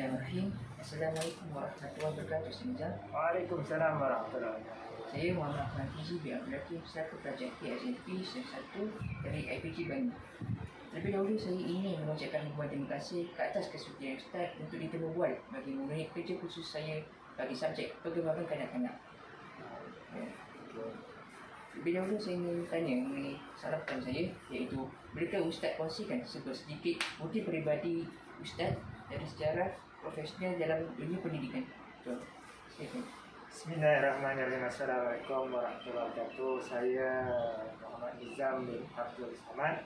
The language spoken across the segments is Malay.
Bismillahirrahmanirrahim. Assalamualaikum warahmatullahi wabarakatuh. Sinjal. Waalaikumsalam warahmatullahi wabarakatuh. Saya Muhammad Ahmad Fizi bin Abdul Latif, selaku pelajar PSNP Sem 1 dari IPG Banyu. Terlebih dahulu saya ingin mengucapkan ribuan terima kasih ke atas kesudian Ustaz untuk ditemu bual bagi memberi kerja khusus saya bagi subjek perkembangan kanak-kanak. Lebih dahulu saya ingin tanya mengenai sarapan saya, iaitu bolehkah Ustaz kongsikan sedikit bukti peribadi Ustaz dari sejarah profesional dalam dunia pendidikan? Silakan. Bismillahirrahmanirrahim. Assalamualaikum warahmatullahi wabarakatuh. Saya Muhammad Nizam bin Abdul Samad.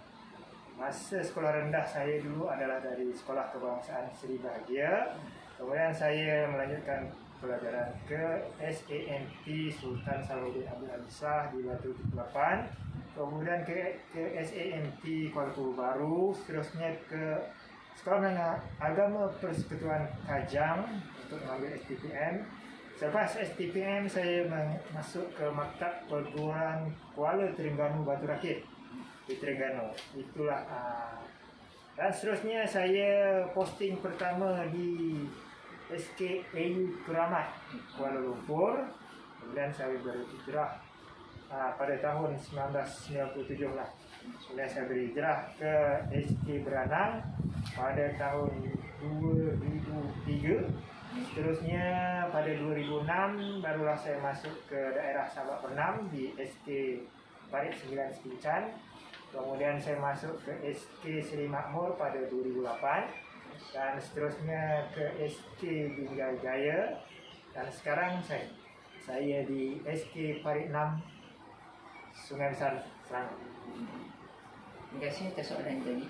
Masa sekolah rendah saya dulu adalah dari Sekolah Kebangsaan Seri Bahagia. Kemudian saya melanjutkan pelajaran ke SAMP Sultan Salahuddin Abdul Aziz Shah di Batu Kepulauan. Kemudian ke SAMP Kuala Lumpur Baru. Seterusnya ke Sekolah Menengah Agama Persekutuan Kajang untuk mengambil STPM. Selepas STPM saya masuk ke Maktab Perguruan Kuala Terengganu Batu Rakit di Terengganu. Itulah dan seterusnya saya posting pertama di SKAU Keramat Kuala Lumpur. Kemudian saya berhijrah pada tahun 1997 lah. Kemudian saya berhijrah ke SK Beranang pada tahun 2003. Seterusnya pada 2006 barulah saya masuk ke daerah Sabak Pernam di SK Parit 9 Sepincan. Kemudian saya masuk ke SK Seri Makmur pada 2008 dan seterusnya ke SK Binjai Jaya, dan sekarang saya di SK Parit 6 Sungai Besar Selangor. Terima kasih atas soalan tadi.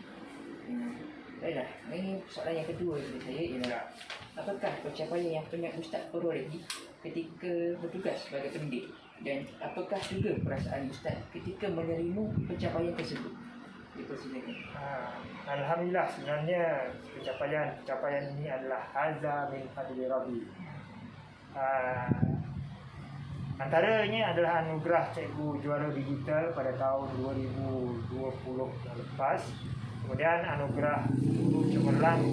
Baiklah, ini soalan yang kedua dari saya ialah apakah pencapaian yang pernah Ustaz perolehi ketika bertugas sebagai pendidik, dan apakah juga perasaan Ustaz ketika menerima pencapaian tersebut? Dipersilakan. Alhamdulillah, sebenarnya pencapaian ini adalah haza min fadli Rabbi. Antaranya adalah anugerah Cikgu Juara Digital pada tahun 2020 yang lepas. Kemudian anugerah Guru Cemerlang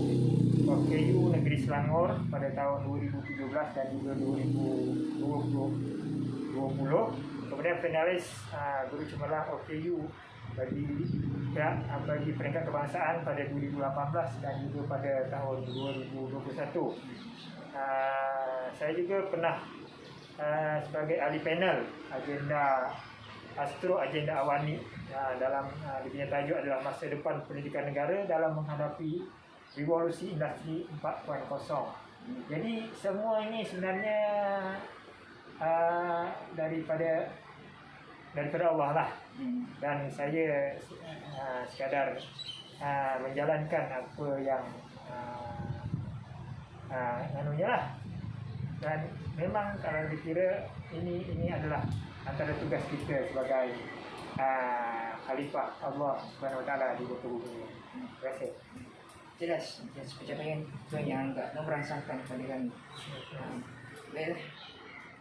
OKU Negeri Selangor pada tahun 2017 dan juga 2020. Kemudian finalis Guru Cemerlang OKU bagi peringkat kebangsaan pada 2018 dan juga pada tahun 2021. Saya juga pernah sebagai ahli panel agenda agenda awani dalam dia punya tajuk adalah masa depan pendidikan negara dalam menghadapi revolusi industri 4.0. Jadi semua ini sebenarnya daripada Allah lah, dan saya sekadar menjalankan apa yang anunya lah. Dan memang kalau dikira ini adalah antara tugas kita sebagai khalifah Allah Subhanahu Wa Taala di muka bumi. Terima kasih. Jelas pencapaian yang agak merangsangkan kepada kami. Baiklah,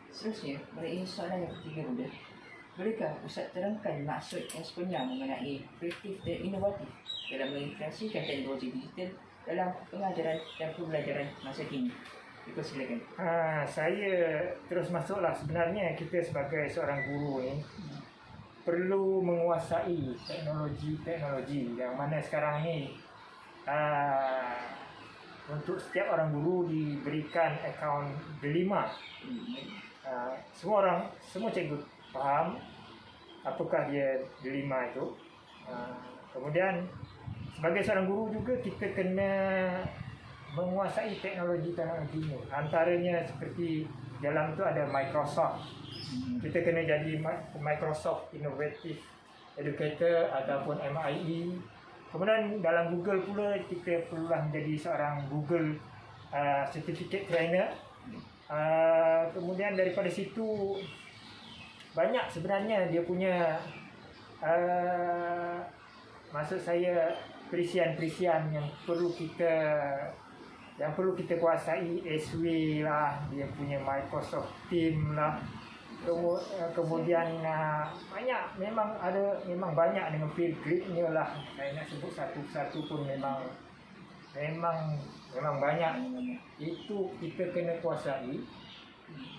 seterusnya mengenai soalan yang ketiga pula, bolehkah Ustaz terangkan maksud yang sebenar mengenai kreatif dan inovatif dalam mengintegrasikan teknologi digital dalam pengajaran dan pembelajaran masa kini? Silakan. Saya terus masuklah, sebenarnya kita sebagai seorang guru ni perlu menguasai teknologi yang mana sekarang ni untuk setiap orang guru diberikan akaun delima. Semua cikgu faham apakah dia delima itu. Kemudian sebagai seorang guru juga kita kena menguasai teknologi ni. Antaranya seperti dalam tu ada Microsoft. Kita kena jadi Microsoft Innovative Educator ataupun MIE. Kemudian dalam Google pula kita perlulah menjadi seorang Google Certificate Trainer. Kemudian daripada situ banyak sebenarnya dia punya maksud saya perisian-perisian yang perlu kita kuasai. SW lah, dia punya Microsoft Team lah. Kemudian banyak, memang banyak dengan field gripnya lah. Saya nak sebut satu-satu pun memang memang banyak. Itu kita kena kuasai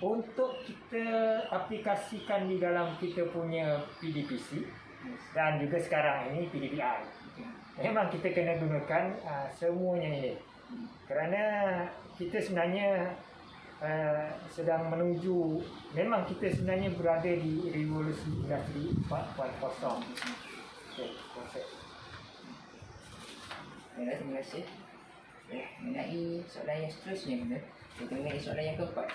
untuk kita aplikasikan di dalam kita punya PDPC dan juga sekarang ini PDPI. Memang kita kena gunakan semuanya ini, kerana kita sebenarnya sedang menuju, memang kita sebenarnya berada di revolusi industri 4.0. Okay, konsep. Terima kasih. Mengenai soalan yang seterusnya, kita mengenai soalan yang keempat.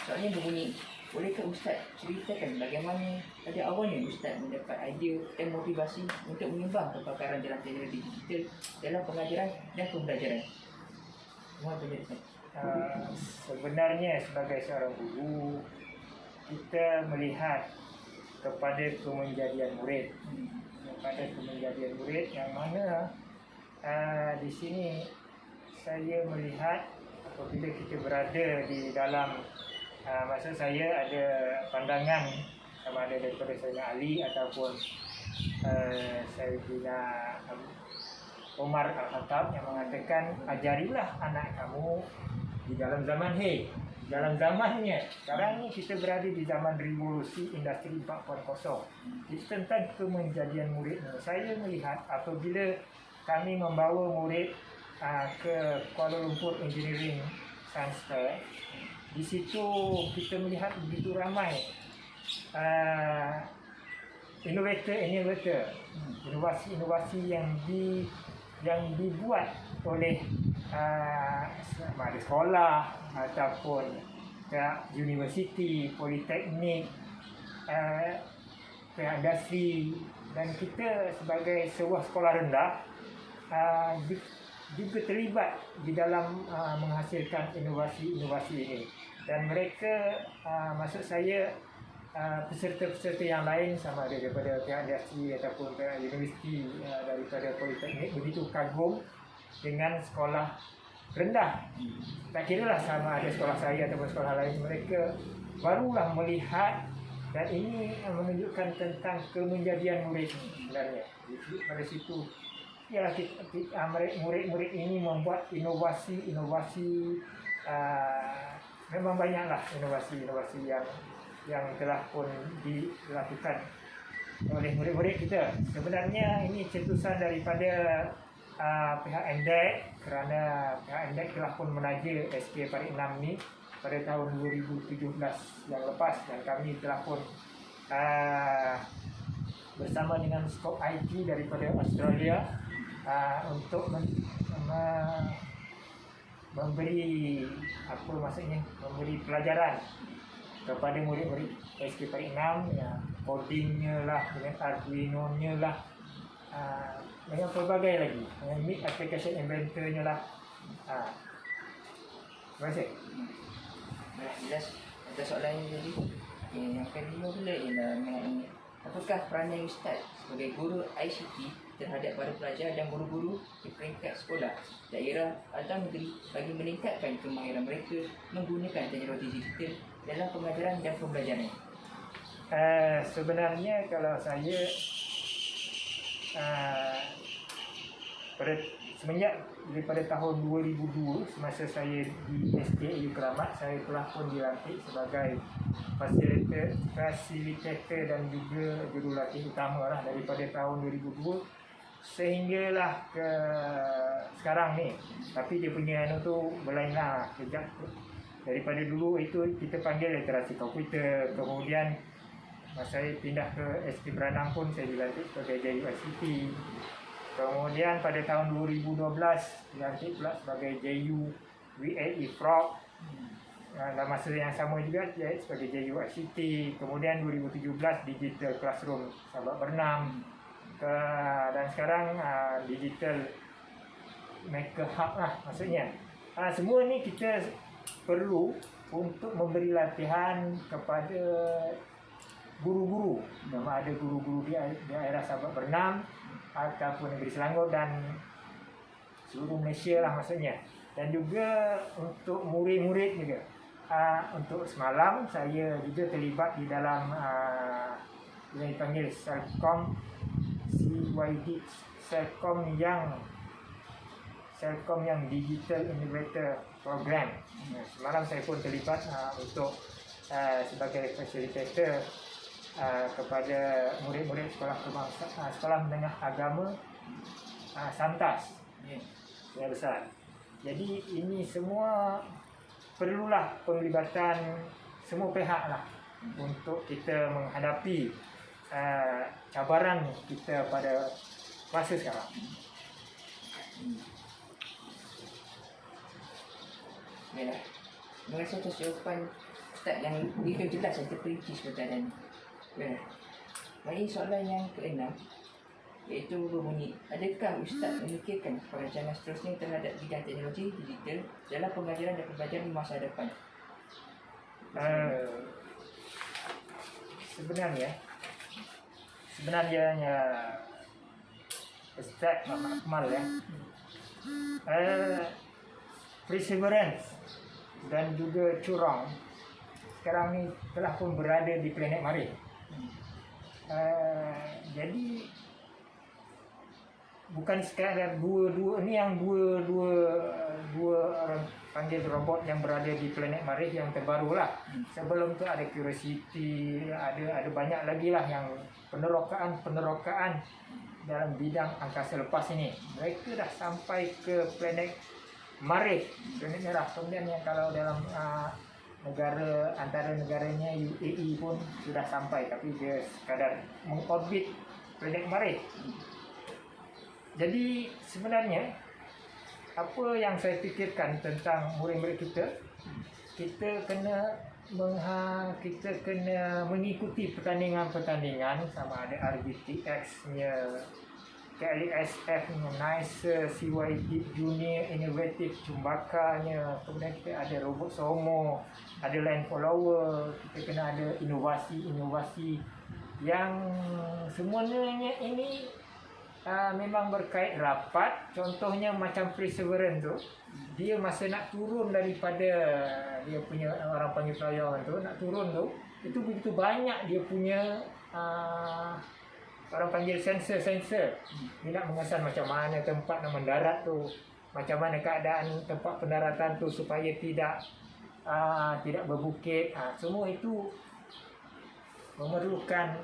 Soalannya berbunyi, bolehkah Ustaz ceritakan bagaimana pada awalnya Ustaz mendapat idea dan motivasi untuk menyumbang kepakaran dalam teknologi digital dalam pengajaran dan pembelajaran? Mohon penjelasan. Sebenarnya sebagai seorang guru, kita melihat kepada kemenjadian murid, yang mana di sini saya melihat apabila kita berada di dalam, maksud saya ada pandangan sama ada daripada Sayyidina Ali ataupun Sayyidina Umar Al-Khattab yang mengatakan, ajarilah anak kamu di dalam zaman dalam zamannya. Sekarang ni kita berada di zaman revolusi industri 4.0. Itu tentang kemenjadian murid. Saya melihat apabila kami membawa murid ke Kuala Lumpur Engineering Science Fair, di situ kita melihat begitu ramai inovasi-inovasi yang dibuat oleh sama ada sekolah ataupun universiti, politeknik, industri, dan kita sebagai sebuah sekolah rendah juga terlibat di dalam menghasilkan inovasi-inovasi ini. Dan mereka, maksud saya, peserta-peserta yang lain sama ada daripada pihak industri ataupun pihak universiti, daripada politeknik, begitu kagum dengan sekolah rendah. Tak kira lah sama ada sekolah saya ataupun sekolah lain, mereka barulah melihat, dan ini menunjukkan tentang kemenjadian murid sebenarnya. Pada situ ialah murid-murid ini membuat inovasi-inovasi, memang banyaklah inovasi-inovasi yang telah pun dilakukan oleh murid-murid kita. Sebenarnya ini cetusan daripada pihak NDEC, kerana pihak NDEC telah pun menaja SK Parit 6 ni pada tahun 2017 yang lepas, dan kami telah pun bersama dengan Skop IT daripada Australia untuk memberi memberi pelajaran kepada murid-murid SK Parit 6, codingnya lah, dengan Arduino-nya lah, dengan pelbagai lagi, dengan Meet Application Inventor-nya lah. Terima kasih. Jelas ada soalan yang tadi. Yang kedua pula ialah mengenai apakah peranan Ustaz sebagai guru ICT terhadap para pelajar dan guru-guru di peringkat sekolah, daerah atau negeri bagi meningkatkan kemahiran mereka menggunakan teknologi digital dalam pengajaran dan pembelajaran? Sebenarnya kalau saya semenjak daripada tahun 2002, semasa saya di SKU Keramat, saya telah pun dilantik sebagai fasilitator dan juga jurulatih utama lah daripada tahun 2002 sehinggalah ke sekarang ni. Tapi dia punya tu berlain lah. Daripada dulu itu kita panggil literasi komputer, kemudian saya pindah ke SK Beranang pun saya dilantik sebagai JU ICT. Kemudian pada tahun 2012 dilantik pula sebagai JU VAE Frog. Dalam masa yang sama juga sebagai JU ICT. Kemudian 2017 Digital Classroom Sabak Bernam. Dan sekarang Digital Maker Hub lah maksudnya. Semua ni kita perlu untuk memberi latihan kepada guru-guru. Nama ada guru-guru di daerah Sabak Bernam ataupun negeri Selangor dan seluruh Malaysia lah maksudnya. Dan juga untuk murid-murid juga. Untuk semalam saya juga terlibat di dalam yang dipanggil Selcom CYD Selcom yang Selcom yang Digital Innovator Program. Semalam saya pun terlibat untuk sebagai facilitator kepada murid-murid sekolah menengah agama Santas yang besar. Jadi ini semua perlulah penglibatan semua pihak lah untuk kita menghadapi cabaran kita pada masa sekarang. Baiklah. Terima kasih atas jawapan Ustaz yang begitu jelas dan terperinci seperti tadi. Baiklah. Mari soalan yang keenam, iaitu berbunyi, adakah Ustaz memikirkan perancangan seterusnya terhadap bidang teknologi digital dalam pengajaran dan pembelajaran di masa depan? Sebenarnya Ustaz Muhammad Akmal ya, Perseverance dan juga Curong sekarang ni telah pun berada di planet Marikh. Jadi bukan sekadar dua orang panggil robot yang berada di planet Marikh yang terbaru lah. Sebelum tu ada Curiosity, ada banyak lagi lah yang penerokaan dalam bidang angkasa lepas ini. Mereka dah sampai ke planet Marikh, planet merah. Kemudian yang kalau dalam negara antara negaranya UAE pun sudah sampai, tapi dia sekadar mengorbit planet Marikh. Jadi sebenarnya apa yang saya fikirkan tentang murid-murid kita kena mengikuti pertandingan-pertandingan, sama ada RGTX-nya, KLSF-nya, NICE, CYD Junior Innovative Cumbaka-nya, kemudian kita ada robot Somo, ada line follower, kita kena ada inovasi-inovasi yang semuanya ini memang berkait rapat. Contohnya macam Perseverance tu, dia masa nak turun daripada dia punya orang panggil pelayaran tu, nak turun tu, itu begitu banyak dia punya orang panggil sensor. Dia nak mengesan macam mana tempat nak mendarat tu, macam mana keadaan tempat pendaratan tu supaya tidak berbukit. Semua itu memerlukan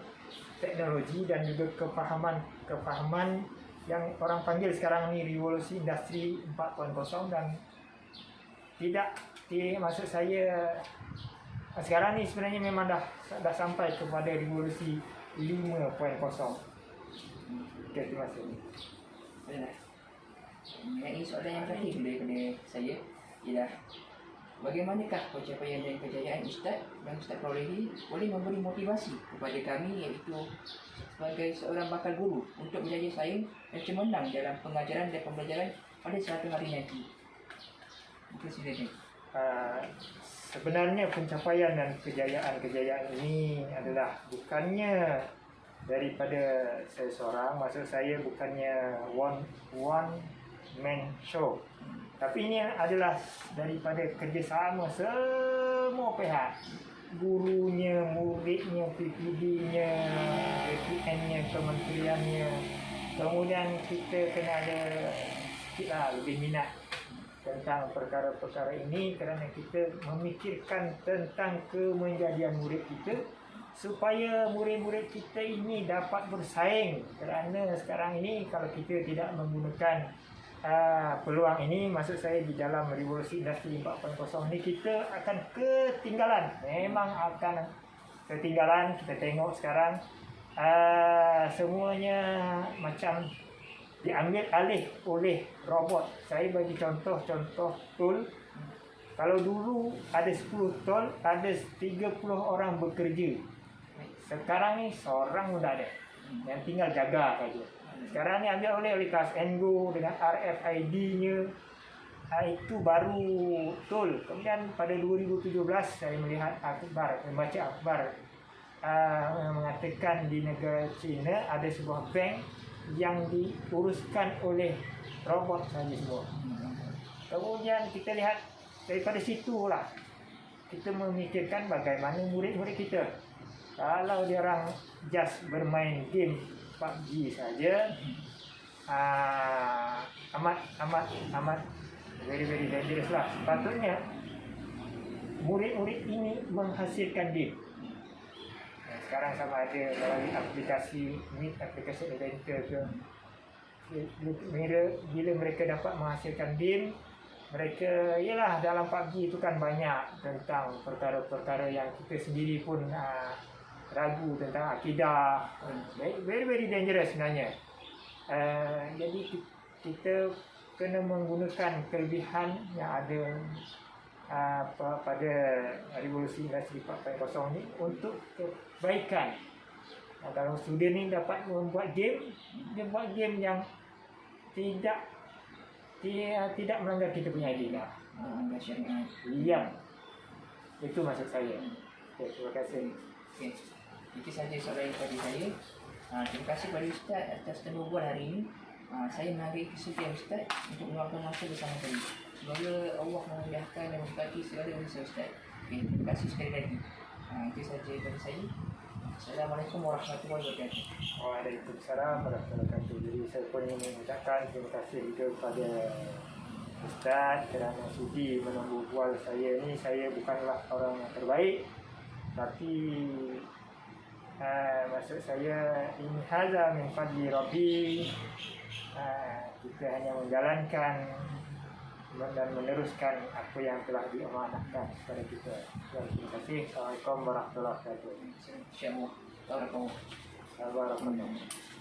teknologi dan juga kefahaman yang orang panggil sekarang ni revolusi industri 4.0, dan maksud saya sekarang ni sebenarnya memang dah sampai kepada revolusi 5.0. Okay, terima kasih. Baiklah. Mengenai soalan yang terakhir daripada saya ialah, bagaimanakah pencapaian dan kejayaan Ustaz dan Ustaz perolehi boleh memberi motivasi kepada kami, iaitu sebagai seorang bakal guru, untuk menjadi saing dan cemerlang dalam pengajaran dan pembelajaran pada suatu hari nanti? Mungkin silakan. Sebenarnya pencapaian dan kejayaan ini adalah bukannya daripada saya seorang, maksud saya bukannya one man show, tapi ini adalah daripada kerjasama semua pihak, gurunya, muridnya, PPD-nya, APN-nya, kementeriannya. Kemudian kita kena ada sikitlah lebih minat tentang perkara-perkara ini, kerana kita memikirkan tentang kemenjadian murid kita, supaya murid-murid kita ini dapat bersaing. Kerana sekarang ini kalau kita tidak menggunakan peluang ini, maksud saya di dalam revolusi industri 4.0 ini, kita akan ketinggalan. Memang akan ketinggalan. Kita tengok sekarang semuanya macam diambil alih oleh robot. Saya bagi contoh tool. Kalau dulu ada 10 tool, ada 30 orang bekerja. Sekarang ni seorang pun tak ada, yang tinggal jaga saja. Sekarang ni ambil oleh Touch and Go dengan RFID-nya. Itu baru tool. Kemudian pada 2017 saya melihat membaca akhbar mengatakan di negara China ada sebuah bank yang diuruskan oleh robot saja semua. Kemudian kita lihat daripada situlah kita memikirkan bagaimana murid-murid kita. Kalau dia orang just bermain game PUBG saja, amat very dangerous lah. Sepatutnya murid-murid ini menghasilkan game. Sekarang sama ada melalui aplikasi Meet, aplikasi Adventure ke, bila mereka dapat menghasilkan game, mereka ialah dalam PUBG itu kan banyak tentang perkara-perkara yang kita sendiri pun ragu tentang akidah. Very dangerous sebenarnya. Jadi kita kena menggunakan kelebihan yang ada pada revolusi industri 4.0 ni untuk kebaikan. Kalau student ni dapat membuat game, dia buat game yang tidak melanggar kita punya etika. Melanggar syariat. Ya, itu maksud saya. Okay, terima kasih. Okey. Itu saja soalan daripada saya. Terima kasih kepada Ustaz atas penubuhan hari ini. Saya menghargai kesudian Ustaz untuk meluangkan masa bersama saya. Semoga Allah memudahkan dan memberkati segala usaha Ustaz. Okey, terima kasih sekali lagi. Itu saja daripada saya. Assalamualaikum warahmatullahi wabarakatuh. Waalaikumsalam warahmatullahi wabarakatuh. Jadi saya pun ingin mengucapkan terima kasih juga kepada Ustaz kerana sudi menunggu bual saya ni. Saya bukanlah orang yang terbaik, tapi maksud saya ini hadza min fadli Rabbi. Kita hanya menjalankan dan meneruskan apa yang telah diamanahkan kepada kita. Terima kasih. Assalamualaikum warahmatullahi wabarakatuh. InsyaAllah. Barakallah. Warahmatullahi wabarakatuh.